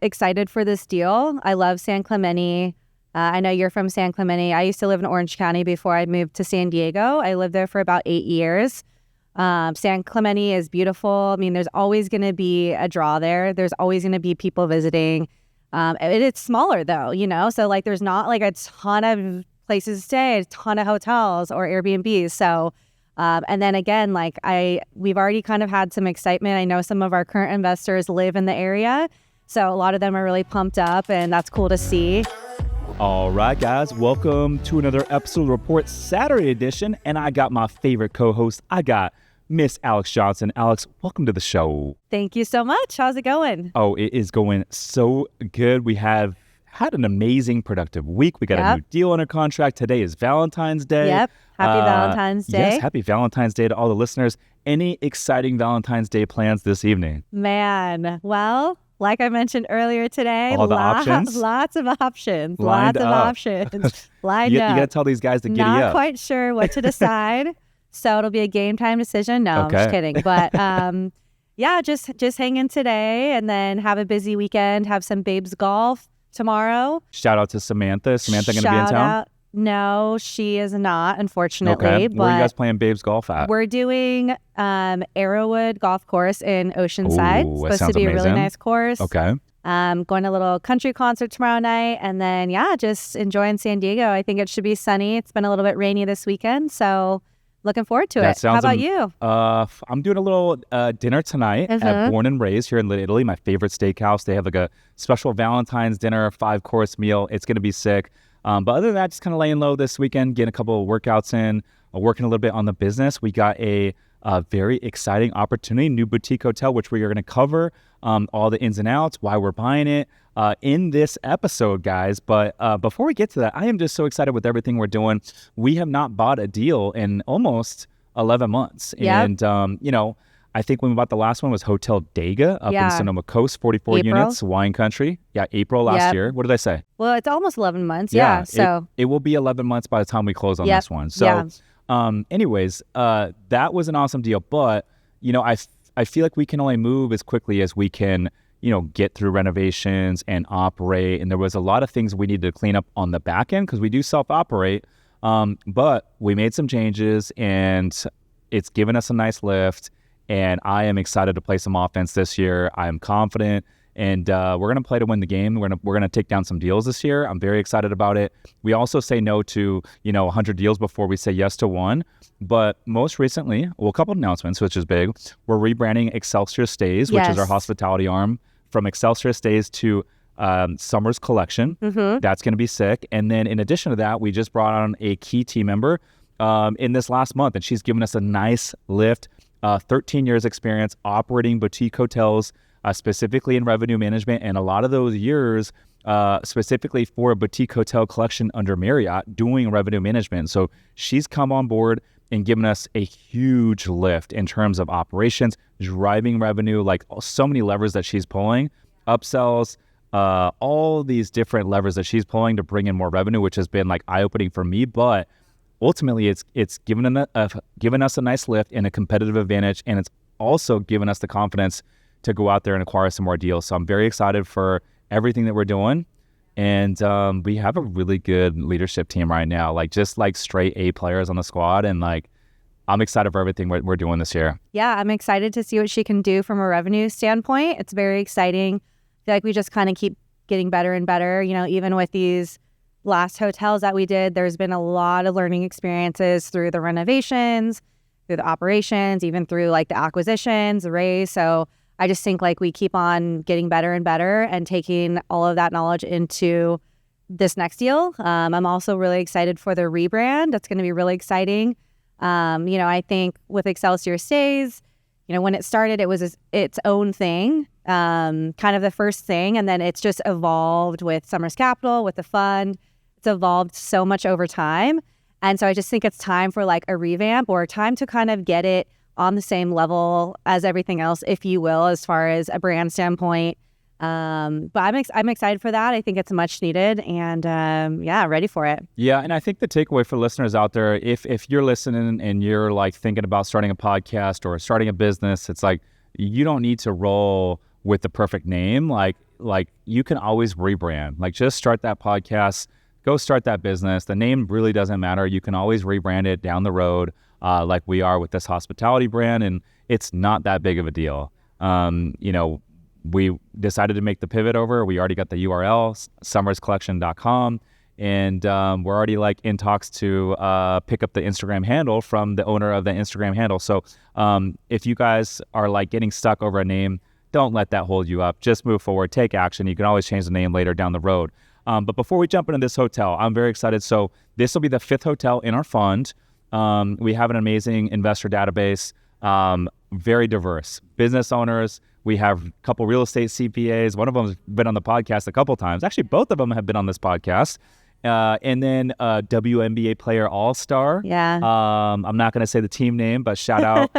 excited for this deal. I love San Clemente. I know you're from San Clemente. I used to live in Orange County before I moved to San Diego. I lived there for about 8 years. San Clemente is beautiful. I mean, there's always going to be a draw there. There's always going to be people visiting. It's smaller though, so like there's not like a ton of places to stay, a ton of hotels or Airbnbs. So, and then again, like we've already kind of had some excitement. I know some of our current investors live in the area. So a lot of them are really pumped up, and that's cool to see. All right, guys, welcome to another episode of Report Saturday edition. And I got my favorite co-host. I got Miss Alex Johnson. Alex, welcome to the show. Thank you so much. How's it going? Oh, it is going so good. We have had an amazing, productive week. We got a new deal under contract. Today is Valentine's Day. Yep. Happy Valentine's Day. Yes, happy Valentine's Day to all the listeners. Any exciting Valentine's Day plans this evening? Man, well, like I mentioned earlier today, all the options? Lots of options. Lined lots up. of options. Lined up. You got to tell these guys to giddy up. Not quite sure what to decide. So it'll be a game time decision. No, I'm just kidding. But yeah, just hanging today and then have a busy weekend. Have some babes golf tomorrow. Shout out to Samantha. Is Samantha going to be in town? No, she is not, unfortunately. Okay. But where are you guys playing babes golf at? We're doing Arrowwood Golf Course in Oceanside. Ooh, Supposed to be amazing. a really nice course. Okay. Going to a little country concert tomorrow night. And then, just enjoying San Diego. I think it should be sunny. It's been a little bit rainy this weekend. So looking forward to it. How about you? I'm doing a little dinner tonight at Born and Raised here in Italy, my favorite steakhouse. They have like a special Valentine's dinner, 5-course meal. It's going to be sick. But other than that, just kind of laying low this weekend, getting a couple of workouts in, working a little bit on the business. We got a very exciting opportunity, new boutique hotel, which we are going to cover all the ins and outs, why we're buying it in this episode, guys. But before we get to that, I am just so excited with everything we're doing. We have not bought a deal in almost 11 months. Yep. And, I think when we bought the last one was Hotel Dega up in Sonoma Coast, 44 units, wine country. Yeah, April last year. What did I say? Well, it's almost 11 months. Yeah. So it will be 11 months by the time we close on this one. So anyways, that was an awesome deal. But, I feel like we can only move as quickly as we can, get through renovations and operate. And there was a lot of things we needed to clean up on the back end because we do self-operate. But we made some changes and it's given us a nice lift. And I am excited to play some offense this year. I am confident, and we're going to play to win the game. We're going to take down some deals this year. I'm very excited about it. We also say no to 100 deals before we say yes to one. But most recently, a couple of announcements, which is big. We're rebranding Excelsior Stays, which is our hospitality arm, from Excelsior Stays to Summer's Collection. That's going to be sick. And then in addition to that, we just brought on a key team member in this last month, and she's given us a nice lift. 13 years experience operating boutique hotels, specifically in revenue management, and a lot of those years specifically for a boutique hotel collection under Marriott doing revenue management. So she's come on board and given us a huge lift in terms of operations, driving revenue, like so many levers that she's pulling, upsells, all these different levers that she's pulling to bring in more revenue, which has been like eye-opening for me. But ultimately, it's given us a nice lift and a competitive advantage, and it's also given us the confidence to go out there and acquire some more deals. So I'm very excited for everything that we're doing, and we have a really good leadership team right now, like just like straight A players on the squad, and like I'm excited for everything we're doing this year. Yeah, I'm excited to see what she can do from a revenue standpoint. It's very exciting. I feel like we just kind of keep getting better and better. Even with these last hotels that we did, there's been a lot of learning experiences through the renovations, through the operations, even through like the acquisitions, the raise. So I just think like we keep on getting better and better and taking all of that knowledge into this next deal. I'm also really excited for the rebrand. That's going to be really exciting. I think with Excelsior Stays, when it started, it was its own thing, kind of the first thing. And then it's just evolved with Summers Capital, with the fund. It's evolved so much over time. And so I just think it's time for like a revamp, or time to kind of get it on the same level as everything else, if you will, as far as a brand standpoint. But I'm excited for that. I think it's much needed, and ready for it. Yeah, and I think the takeaway for listeners out there, if you're listening and you're like thinking about starting a podcast or starting a business, it's like you don't need to roll with the perfect name. Like like you can always rebrand. Like just start that podcast, go start that business. The name really doesn't matter. You can always rebrand it down the road, like we are with this hospitality brand, and it's not that big of a deal. We decided to make the pivot over. We already got the URL, summerscollection.com, and we're already like in talks to pick up the Instagram handle from the owner of the Instagram handle. So if you guys are like getting stuck over a name, don't let that hold you up. Just move forward, take action. You can always change the name later down the road. But before we jump into this hotel, I'm very excited. So this will be the 5th hotel in our fund. We have an amazing investor database, very diverse business owners. We have a couple real estate CPAs. One of them has been on the podcast a couple times. Actually, both of them have been on this podcast. And then a WNBA player all-star. Yeah. I'm not going to say the team name, but shout out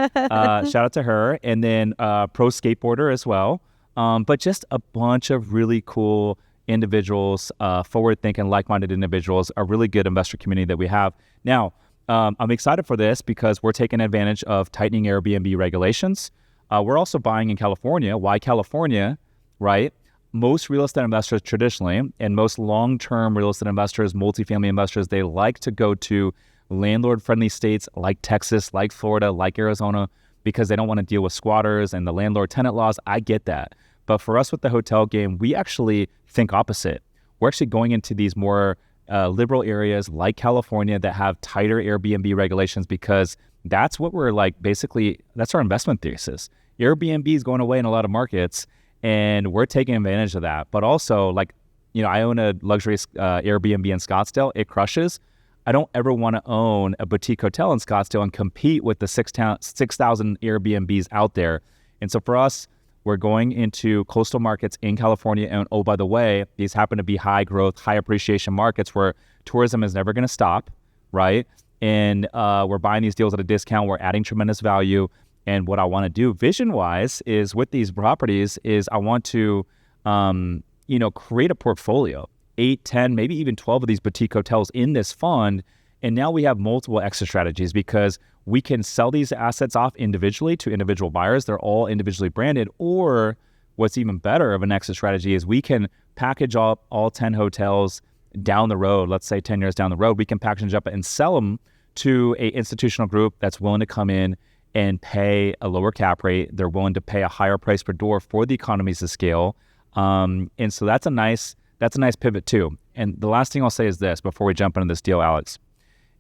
to her. And then pro skateboarder as well. But just a bunch of really cool individuals, forward-thinking, like-minded individuals, a really good investor community that we have. Now, I'm excited for this because we're taking advantage of tightening Airbnb regulations. We're also buying in California. Why California, right? Most real estate investors traditionally, and most long-term real estate investors, multifamily investors, they like to go to landlord-friendly states like Texas, like Florida, like Arizona, because they don't want to deal with squatters and the landlord-tenant laws. I get that. But for us with the hotel game, we actually think opposite. We're actually going into these more liberal areas like California that have tighter Airbnb regulations because that's what we're like, basically, that's our investment thesis. Airbnb is going away in a lot of markets and we're taking advantage of that. But also, like, I own a luxury Airbnb in Scottsdale. It crushes. I don't ever want to own a boutique hotel in Scottsdale and compete with the 6,000 Airbnbs out there. And so for us, we're going into coastal markets in California. And oh, by the way, these happen to be high growth, high appreciation markets where tourism is never going to stop, right? And we're buying these deals at a discount. We're adding tremendous value. And what I want to do vision-wise is with these properties is I want to, create a portfolio, 8, 10, maybe even 12 of these boutique hotels in this fund. And now we have multiple exit strategies because we can sell these assets off individually to individual buyers. They're all individually branded. Or what's even better of an exit strategy is we can package all 10 hotels down the road, let's say 10 years down the road, we can package up and sell them to a institutional group that's willing to come in and pay a lower cap rate. They're willing to pay a higher price per door for the economies of scale. And so that's a nice pivot too. And the last thing I'll say is this before we jump into this deal, Alex,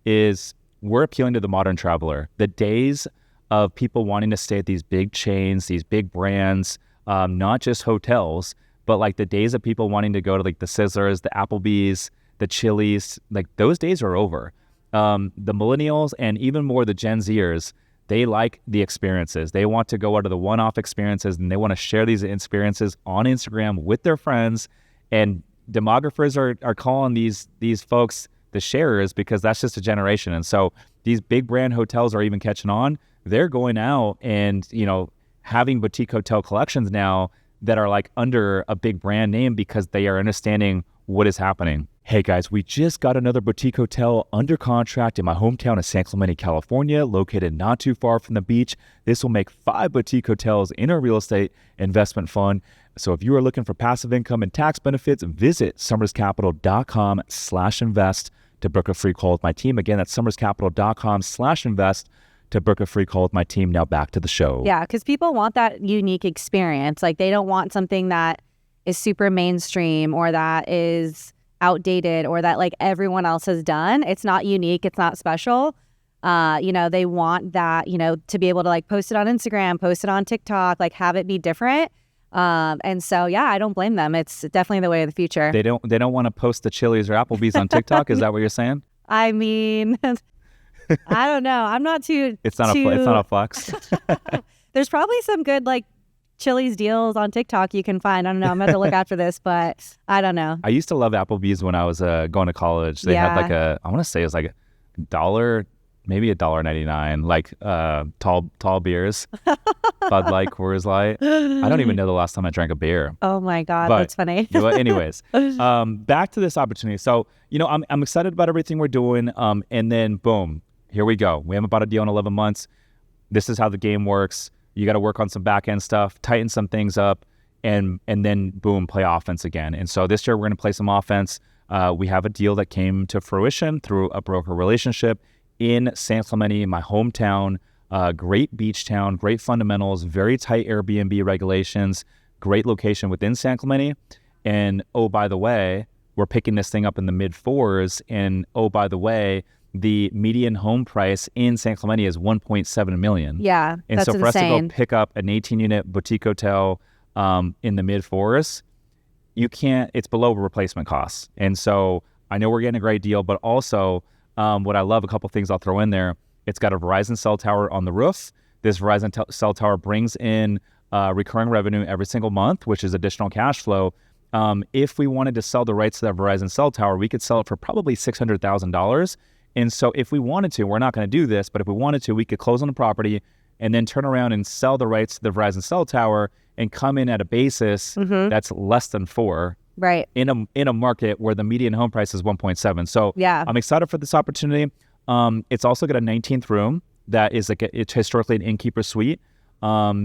is we're appealing to the modern traveler. The days of people wanting to stay at these big chains, these big brands, not just hotels, but like the days of people wanting to go to like the Sizzlers, the Applebee's, the Chili's, like those days are over. The millennials and even more the Gen Zers, they like the experiences. They want to go out to the one-off experiences and they want to share these experiences on Instagram with their friends. And demographers are calling these folks the sharers because that's just a generation. And so these big brand hotels are even catching on. They're going out and, having boutique hotel collections now that are like under a big brand name because they are understanding what is happening. Hey guys, we just got another boutique hotel under contract in my hometown of San Clemente, California, located not too far from the beach. This will make 5 boutique hotels in our real estate investment fund. So if you are looking for passive income and tax benefits, visit summerscapital.com/invest to book a free call with my team. Again, that's summerscapital.com/invest to book a free call with my team. Now back to the show. Yeah, because people want that unique experience. Like they don't want something that is super mainstream or that is outdated or that like everyone else has done. It's not unique. It's not special. They want that, to be able to like post it on Instagram, post it on TikTok, like have it be different. And so, yeah, I don't blame them. It's definitely the way of the future. They don't want to post the Chili's or Applebee's on TikTok. Is that what you're saying? I mean, I don't know. I'm not too. It's not a flex. There's probably some good like Chili's deals on TikTok you can find. I don't know. I'm going to look after this, but I don't know. I used to love Applebee's when I was going to college. They had like I want to say it was like $1, maybe $1.99, like tall beers, Bud Light, Coors Light. I don't even know the last time I drank a beer. Oh my God, that's funny. Anyways, back to this opportunity. So, I'm excited about everything we're doing. And then boom, here we go. We haven't bought a deal in 11 months. This is how the game works. You got to work on some back end stuff, tighten some things up. and then boom, play offense again. And so this year we're going to play some offense. We have a deal that came to fruition through a broker relationship in San Clemente, my hometown. Great beach town, great fundamentals, very tight Airbnb regulations, great location within San Clemente. And oh, by the way, we're picking this thing up in the mid 4s. And oh, by the way, the median home price in San Clemente is $1.7 million. Yeah, and that's so for insane. us to go pick up an 18-unit boutique hotel in the mid 4s, you can't. It's below replacement costs. And so I know we're getting a great deal, but also what I love, a couple things I'll throw in there. It's got a Verizon cell tower on the roof. This Verizon cell tower brings in recurring revenue every single month, which is additional cash flow. If we wanted to sell the rights to that Verizon cell tower, we could sell it for probably $600,000. And so if we wanted to, we're not going to do this, but if we wanted to, we could close on the property and then turn around and sell the rights to the Verizon cell tower and come in at a basis that's less than 4. Right. In a market where the median home price is 1.7. So yeah, I'm excited for this opportunity. It's also got a 19th room that is it's historically an innkeeper suite,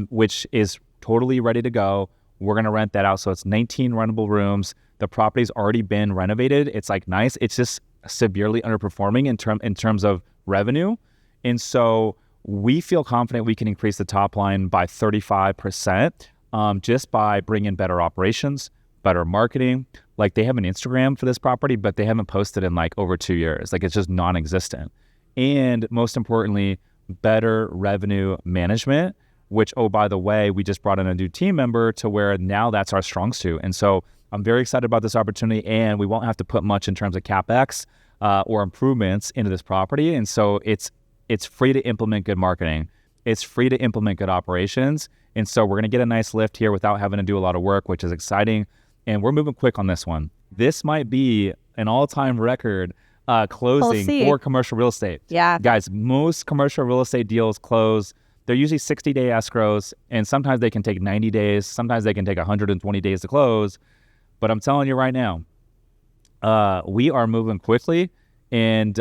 which is totally ready to go. We're going to rent that out. So it's 19 rentable rooms. The property's already been renovated. It's like nice. It's just severely underperforming in terms of revenue. And so we feel confident we can increase the top line by 35% just by bringing better operations, better marketing. Like they have an Instagram for this property, but they haven't posted in like over 2 years. Like it's just non-existent. And most importantly, better revenue management, which, oh, by the way, we just brought in a new team member to where now that's our strong suit. And so I'm very excited about this opportunity, and we won't have to put much in terms of CapEx or improvements into this property. And so it's free to implement good marketing. It's free to implement good operations. And so we're going to get a nice lift here without having to do a lot of work, which is exciting. And we're moving quick on this one. This might be an all-time record closing for commercial real estate. Yeah. Guys, most commercial real estate deals close. They're usually 60-day escrows, and sometimes they can take 90 days. Sometimes they can take 120 days to close. But I'm telling you right now, we are moving quickly, and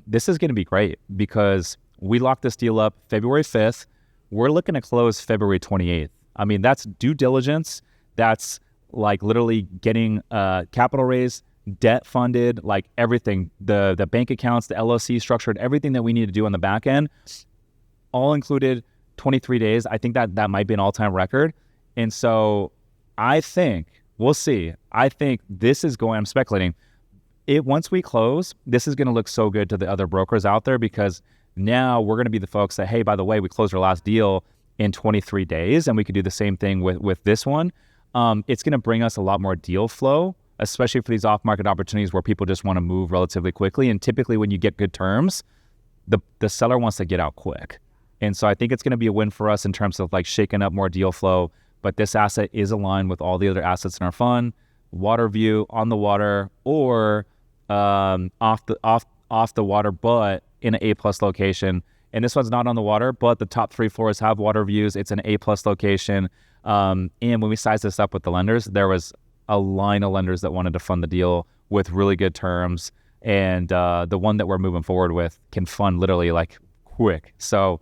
this is going to be great because we locked this deal up February 5th. We're looking to close February 28th. I mean, that's due diligence. That's like literally getting capital raised, debt funded, like everything, the bank accounts, the LLC structured, everything that we need to do on the back end, all included 23 days. I think that might be an all-time record. And so I think, we'll see. I think this is going, I'm speculating, once we close, this is going to look so good to the other brokers out there because now we're going to be the folks that, hey, by the way, we closed our last deal in 23 days and we could do the same thing with this one. It's going to bring us a lot more deal flow, especially for these off-market opportunities where people just want to move relatively quickly. And typically when you get good terms, the seller wants to get out quick. And so I think it's going to be a win for us in terms of like shaking up more deal flow. But this asset is aligned with all the other assets in our fund, water view, on the water, or off the water, but in an A+ location. And this one's not on the water, but the top 3 floors have water views. It's an A+ location. And when we sized this up with the lenders, there was a line of lenders that wanted to fund the deal with really good terms. And the one that we're moving forward with can fund literally like quick. So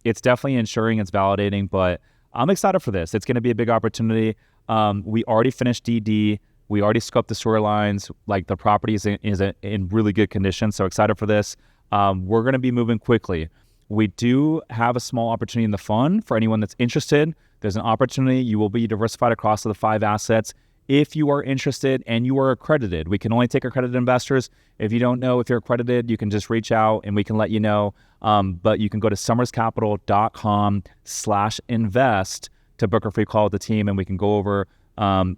it's definitely ensuring, it's validating, but I'm excited for this. It's going to be a big opportunity. We already finished DD. We already scoped the sewer lines. Like the property is in really good condition. So excited for this. We're going to be moving quickly. We do have a small opportunity in the fund for anyone that's interested. There's an opportunity. You will be diversified across the 5 assets. If you are interested and you are accredited, we can only take accredited investors. If you don't know if you're accredited, you can just reach out and we can let you know. But you can go to summerscapital.com/invest to book a free call with the team, and we can go over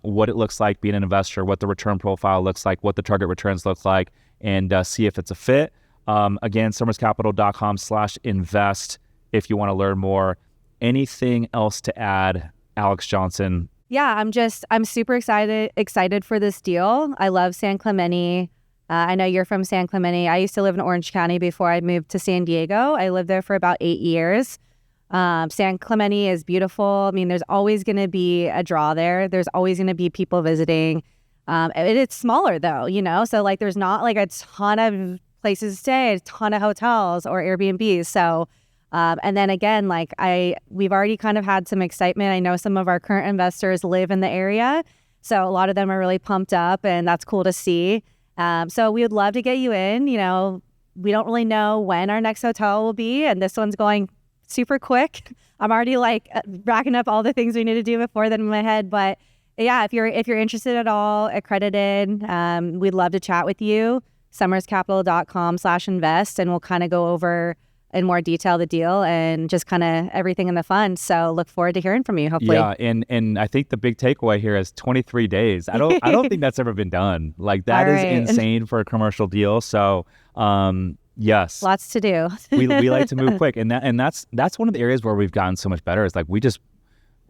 what it looks like being an investor, what the return profile looks like, what the target returns look like, and see if it's a fit. Again, summerscapital.com/invest if you want to learn more. Anything else to add, Alex Johnson? Yeah, I'm super excited for this deal. I love San Clemente. I know you're from San Clemente. I used to live in Orange County before I moved to San Diego. I lived there for about 8 years. San Clemente is beautiful. I mean, there's always going to be a draw there. There's always going to be people visiting. It's smaller though, so like there's not like a ton of places to stay, a ton of hotels or Airbnbs. So And then again, like we've already kind of had some excitement. I know some of our current investors live in the area, so a lot of them are really pumped up, and that's cool to see. So we would love to get you in. You know, we don't really know when our next hotel will be, and this one's going super quick. I'm already like racking up all the things we need to do before then in my head. But yeah, if you're interested at all, accredited, we'd love to chat with you. summerscapital.com/invest, and we'll kind of go over in more detail the deal and just kind of everything in the fund. So look forward to hearing from you, hopefully. Yeah, and I think the big takeaway here is 23 days. I don't think that's ever been done. Like that is insane for a commercial deal. So yes, lots to do. we like to move quick, and that's one of the areas where we've gotten so much better. Is like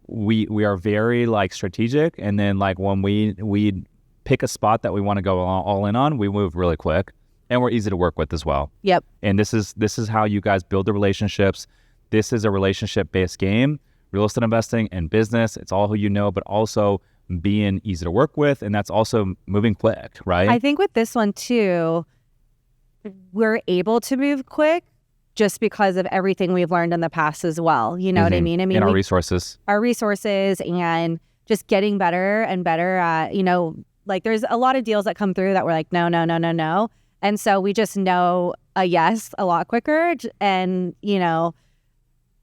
we are very like strategic, and then like when we pick a spot that we want to go all in on, we move really quick. And we're easy to work with as well. Yep. And this is how you guys build the relationships. This is a relationship-based game. Real estate investing and business, it's all who you know, but also being easy to work with. And that's also moving quick, right? I think with this one too, we're able to move quick just because of everything we've learned in the past as well. You know what I mean? I mean, and our resources. Our resources, and just getting better and better at, you know, like there's a lot of deals that come through that we're like, no. And so we just know a yes a lot quicker, and, you know,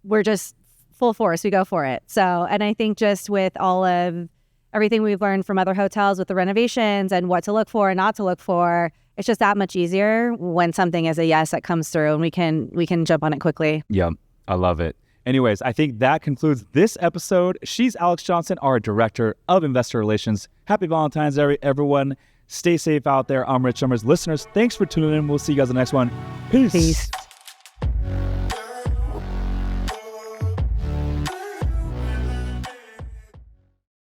we're just full force. We go for it. So, and I think just with all of everything we've learned from other hotels with the renovations and what to look for and not to look for, it's just that much easier when something is a yes that comes through, and we can jump on it quickly. Yeah, I love it. Anyways, I think that concludes this episode. She's Alex Johnson, our Director of Investor Relations. Happy Valentine's Day, everyone. Stay safe out there. I'm Rich Summers. Listeners, thanks for tuning in. We'll see you guys in the next one. Peace.